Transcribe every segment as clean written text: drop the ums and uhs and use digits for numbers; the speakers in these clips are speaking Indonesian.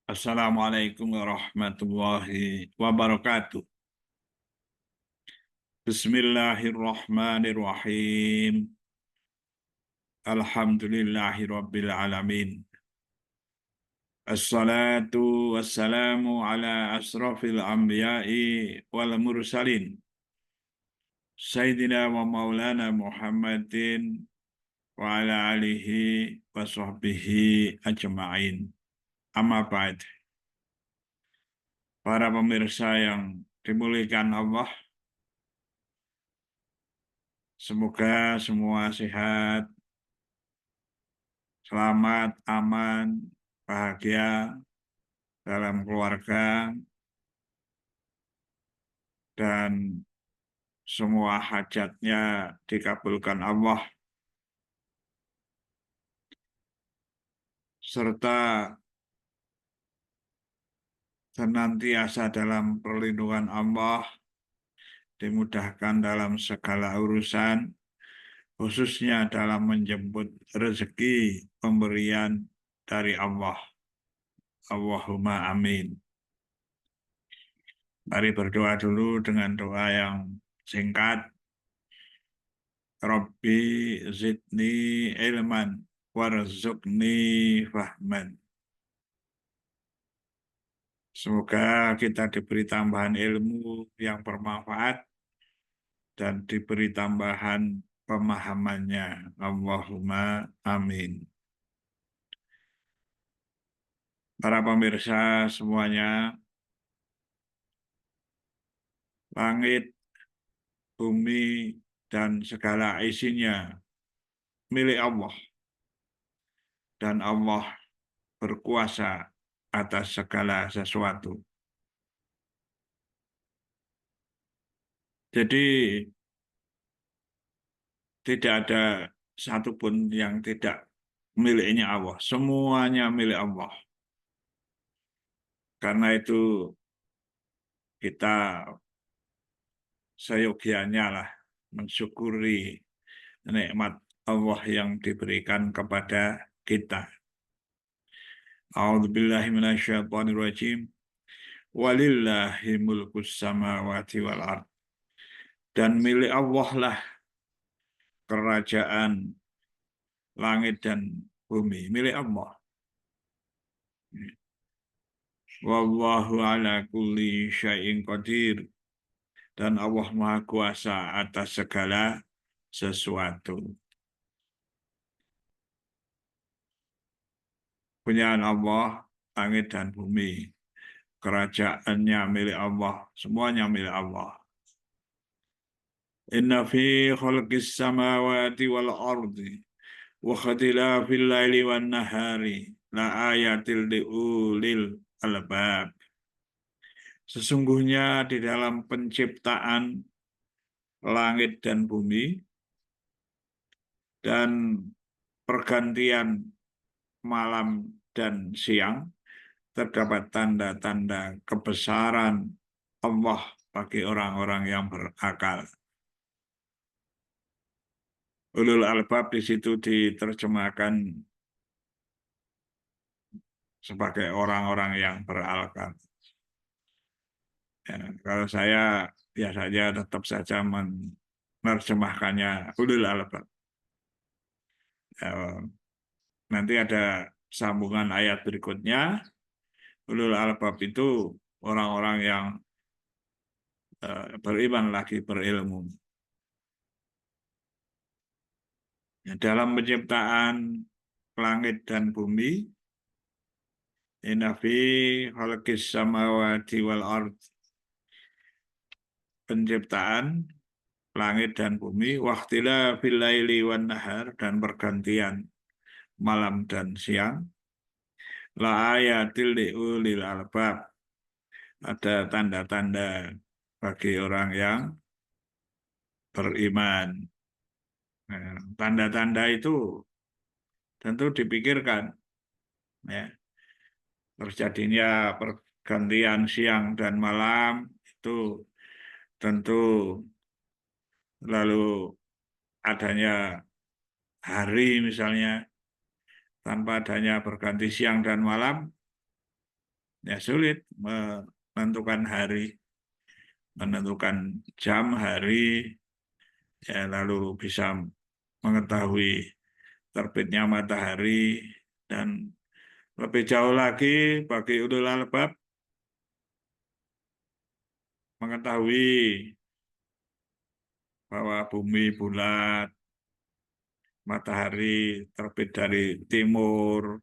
Assalamualaikum warahmatullahi wabarakatuh. Bismillahirrahmanirrahim. Alhamdulillahi rabbil alamin. Assalatu wassalamu ala asrafil anbiya'i wal mursalin. Sayyidina wa maulana Muhammadin wa ala alihi wa sahbihi ajma'in. Amma ba'd. Para pemirsa yang dimuliakan Allah, semoga semua sehat, selamat, aman, bahagia dalam keluarga, dan semua hajatnya dikabulkan Allah, serta senantiasa dalam perlindungan Allah, dimudahkan dalam segala urusan, khususnya dalam menjemput rezeki pemberian dari Allah. Allahumma amin. Mari berdoa dulu dengan doa yang singkat. Rabbi zidni ilman warzuqni fahman. Semoga kita diberi tambahan ilmu yang bermanfaat dan diberi tambahan pemahamannya. Allahumma amin. Para pemirsa semuanya, langit, bumi, dan segala isinya milik Allah. Dan Allah berkuasa atas segala sesuatu. Jadi tidak ada satupun yang tidak miliknya Allah. Semuanya milik Allah. Karena itu kita seyogianya lah mensyukuri nikmat Allah yang diberikan kepada kita. A'udzubillahi minasyaitonirrajim. Walillahi mulkus samawati wal ard. Dan milik Allah lah kerajaan langit dan bumi, milik Allah. Wallahu ala kulli syai'in qadir. Dan Allah Maha Kuasa atas segala sesuatu. Punyaan Allah, langit dan bumi. Kerajaannya milik Allah, semuanya milik Allah. Inna fi khalqis samawati wal ardi wa ikhtilafil laili wan nahari la ayatil liulil albab. Sesungguhnya di dalam penciptaan langit dan bumi dan pergantian malam dan siang terdapat tanda-tanda kebesaran Allah bagi orang-orang yang berakal. Ulul albab di situ diterjemahkan sebagai orang-orang yang berakal. Ya, kalau saya biasanya tetap saja menerjemahkannya ulul albab. Ya, nanti ada sambungan ayat berikutnya. Ulul albab itu orang-orang yang beriman lagi berilmu. Ya, dalam penciptaan langit dan bumi, inna fi khalqis samawati wal ard, penciptaan langit dan bumi, waktila fil laili wan nahar, dan pergantian malam dan siang, la ayatil liulil albab, ada tanda-tanda bagi orang yang beriman. Nah, tanda-tanda itu tentu dipikirkan, ya. Terjadinya pergantian siang dan malam itu tentu, lalu adanya hari misalnya, tanpa adanya berganti siang dan malam, ya sulit menentukan hari, menentukan jam, hari, ya lalu bisa mengetahui terbitnya matahari, dan lebih jauh lagi bagi ulul albab mengetahui bahwa bumi bulat, matahari terbit dari timur,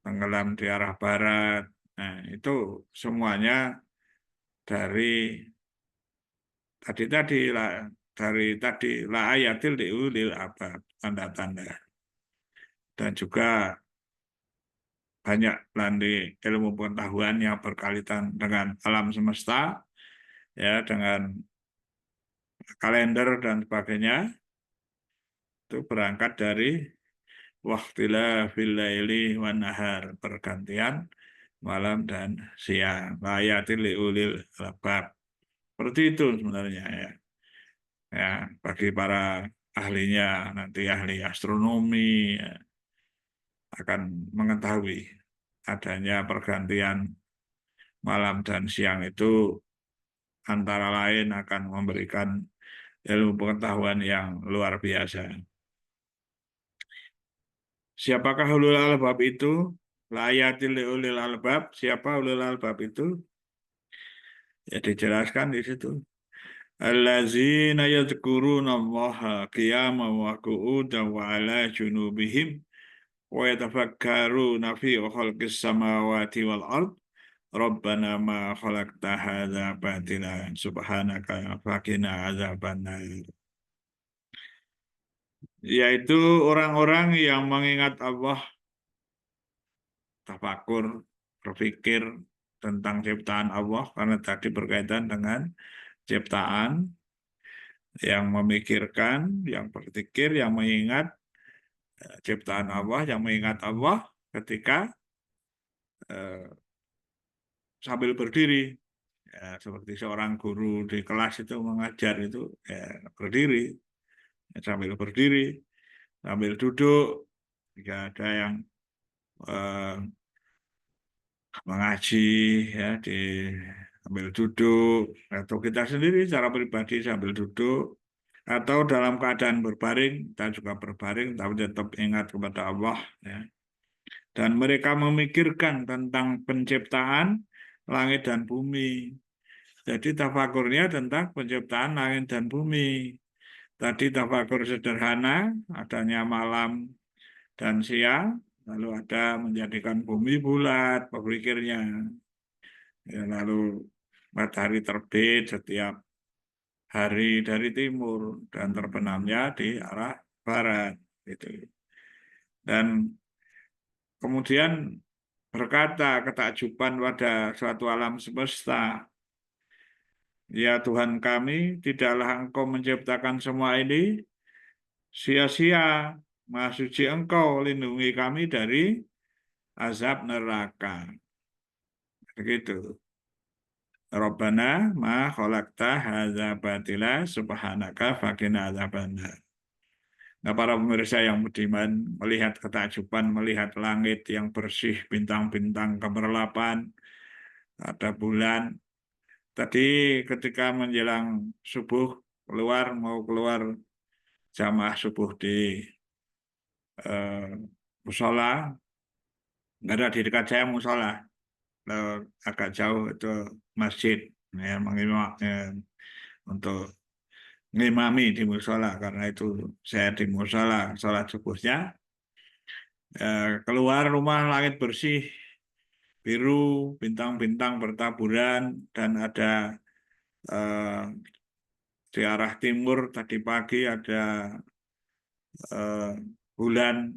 tenggelam di arah barat. Nah, itu semuanya dari tadi lah, dari tadi la ayatil liulil albab, tanda-tanda. Dan juga banyak nanti ilmu pengetahuan yang berkaitan dengan alam semesta, ya, dengan kalender dan sebagainya, itu berangkat dari waqtila fil laili wan nahar, pergantian malam dan siang. Ayatil liulil albab. Seperti itu sebenarnya, ya. Ya, bagi para ahlinya, nanti ahli astronomi, ya, akan mengetahui adanya pergantian malam dan siang itu antara lain akan memberikan ilmu pengetahuan yang luar biasa. Siapakah ulul albab itu? Layatil ulil albab. Siapa ulul albab itu? Ya dijelaskan di situ. Allazina yadhkuruna Allaha qiyaman wa qu'udan wa ala junubihim wa yatafakkaruna fi khalqis samawati wal ard. Rabbana ma khalaqta hadza batila subhanaka faqina adzabannar. Yaitu orang-orang yang mengingat Allah, tafakur, berpikir tentang ciptaan Allah, karena tadi berkaitan dengan ciptaan, yang memikirkan, yang berpikir, yang mengingat ciptaan Allah, yang mengingat Allah ketika sambil berdiri. Ya, seperti seorang guru di kelas itu mengajar itu, ya, berdiri, ya, sambil berdiri, sambil duduk, jika ada yang eh, mengaji, ya, sambil duduk, atau kita sendiri secara pribadi sambil duduk, atau dalam keadaan berbaring, kita juga berbaring tapi tetap ingat kepada Allah, ya. Dan mereka memikirkan tentang penciptaan langit dan bumi. Jadi tafakurnya tentang penciptaan langit dan bumi. Tadi tafakur sederhana, adanya malam dan siang, lalu ada menjadikan bumi bulat, berpikirnya. Ya, lalu matahari terbit setiap hari dari timur dan terbenamnya di arah barat. Gitu. Dan kemudian berkata ketakjuban pada suatu alam semesta, ya Tuhan kami, tidaklah Engkau menciptakan semua ini sia-sia. Maha suci Engkau, lindungi kami dari azab neraka. Begitu. Rabbana ma khalaqta hadza batila subhanaka faqina adzabannar. Nah, para pemirsa yang budiman, melihat ketakjuban, melihat langit yang bersih, bintang-bintang keberlapan, ada bulan. Tadi ketika menjelang subuh, mau keluar jamaah subuh di musola, nggak ada di dekat saya musola, agak jauh itu masjid, ya, untuk ngimami di musola, karena itu saya di musola sholat subuhnya, keluar rumah langit bersih, biru, bintang-bintang bertaburan, dan ada eh, di arah timur tadi pagi ada eh, bulan,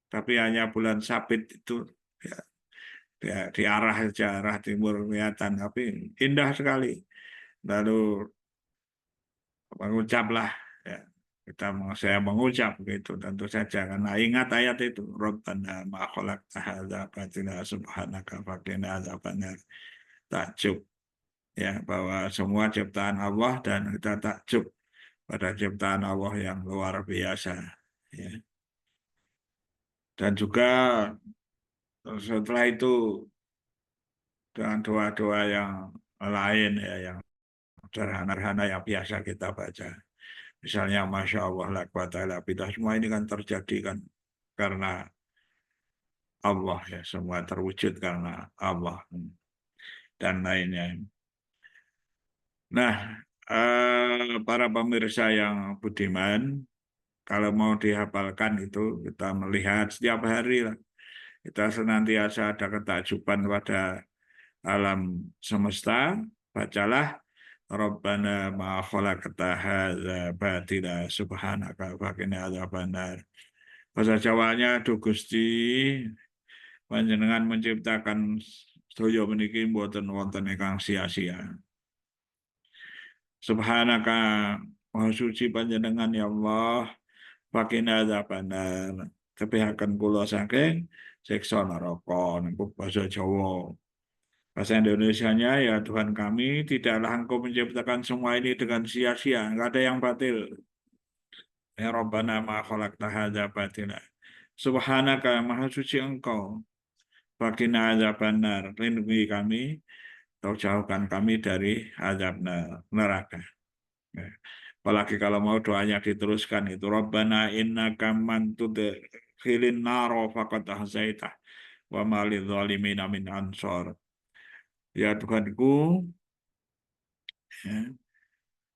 tapi hanya bulan sabit itu, ya, di arah saja, arah timur kelihatan, tapi indah sekali. Lalu mengucaplah, ya, saya mengucap begitu, tentu saja karena ingat ayat itu, Rabbana ma khalaqta hadza batila subhanaka faqina adzabannar. Takjub, ya, bahwa semua ciptaan Allah dan kita takjub pada ciptaan Allah yang luar biasa, ya. Dan juga setelah itu dengan doa-doa yang lain ya, yang sederhana-sederhana yang biasa kita baca. Misalnya Masya Allah, la quwata illa billah. Semua ini kan terjadi kan karena Allah ya, semua terwujud karena Allah dan lainnya. Nah, para pemirsa yang budiman, kalau mau dihafalkan itu kita melihat setiap hari lah. Kita senantiasa ada ketakjuban pada alam semesta. Bacalah Rabbana ma khalaqta hadza batila subhanaka faqina adzabannar. Bahasa Jawanya, Duh Gusti, panjenengan menciptakan sedaya meniki mboten wonten ingkang sia-sia. Subhanaka, Maha suci panjenengan ya Allah, faqina adzabannar. Tepihaken kula saking siksa neraka niku basa Jawa. Bahasa Indonesianya, ya Tuhan kami, tidaklah Engkau menciptakan semua ini dengan sia-sia, enggak ada yang batil. Ya Rabbana ma khalaqta hadza batila. Subhanaka, Maha suci Engkau. Faqina adzabannar, lindungi kami atau jauhkan kami dari azab neraka. Ya. Apalagi kalau mau doanya diteruskan itu Rabbana innaka man tudkhilin naro faqad ahzaitah wa ma lidzalimina min ansor. Ya Tuhanku, ya,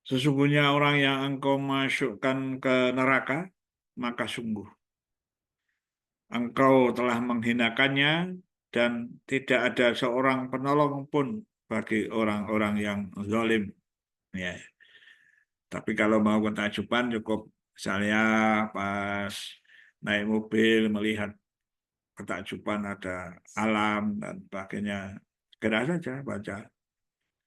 sesungguhnya orang yang Engkau masukkan ke neraka, maka sungguh Engkau telah menghinakannya dan tidak ada seorang penolong pun bagi orang-orang yang zalim. Ya. Tapi kalau mau ketakjuban cukup misalnya pas naik mobil melihat ketakjuban ada alam dan sebagainya. Segera saja baca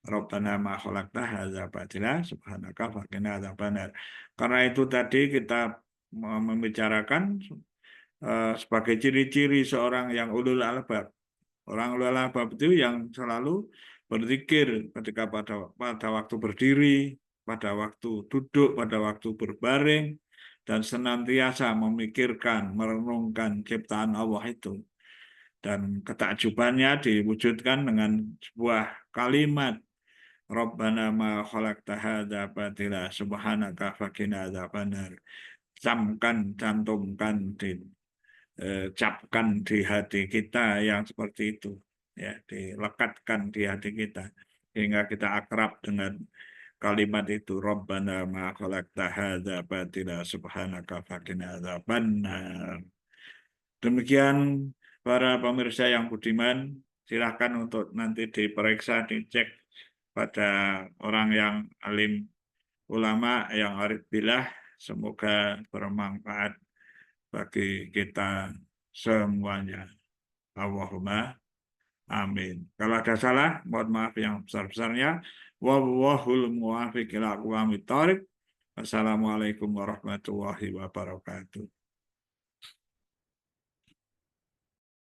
Rabbana ma khalaqta hadza batila subhanaka faqina adzabannar. Karena itu tadi kita membicarakan sebagai ciri-ciri seorang yang ulul albab. Orang ulul albab itu yang selalu berzikir ketika pada waktu berdiri, pada waktu duduk, pada waktu berbaring, dan senantiasa memikirkan, merenungkan ciptaan Allah itu. Dan ketakjubannya diwujudkan dengan sebuah kalimat Rabbana ma khalaqta hadza batila subhanaka faqina adzabannar. Camkan, cantumkan, capkan di hati kita yang seperti itu, ya, dilekatkan di hati kita sehingga kita akrab dengan kalimat itu Rabbana ma khalaqta hadza batila subhanaka faqina adzabannar. Demikian para pemirsa yang budiman, silahkan untuk nanti diperiksa, dicek pada orang yang alim, ulama yang arif billah. Semoga bermanfaat bagi kita semuanya. Allahumma amin. Kalau ada salah, mohon maaf yang besar-besarnya. Wallahul muwaffiq ila aqwamit thoriq. Wassalamualaikum warahmatullahi wabarakatuh.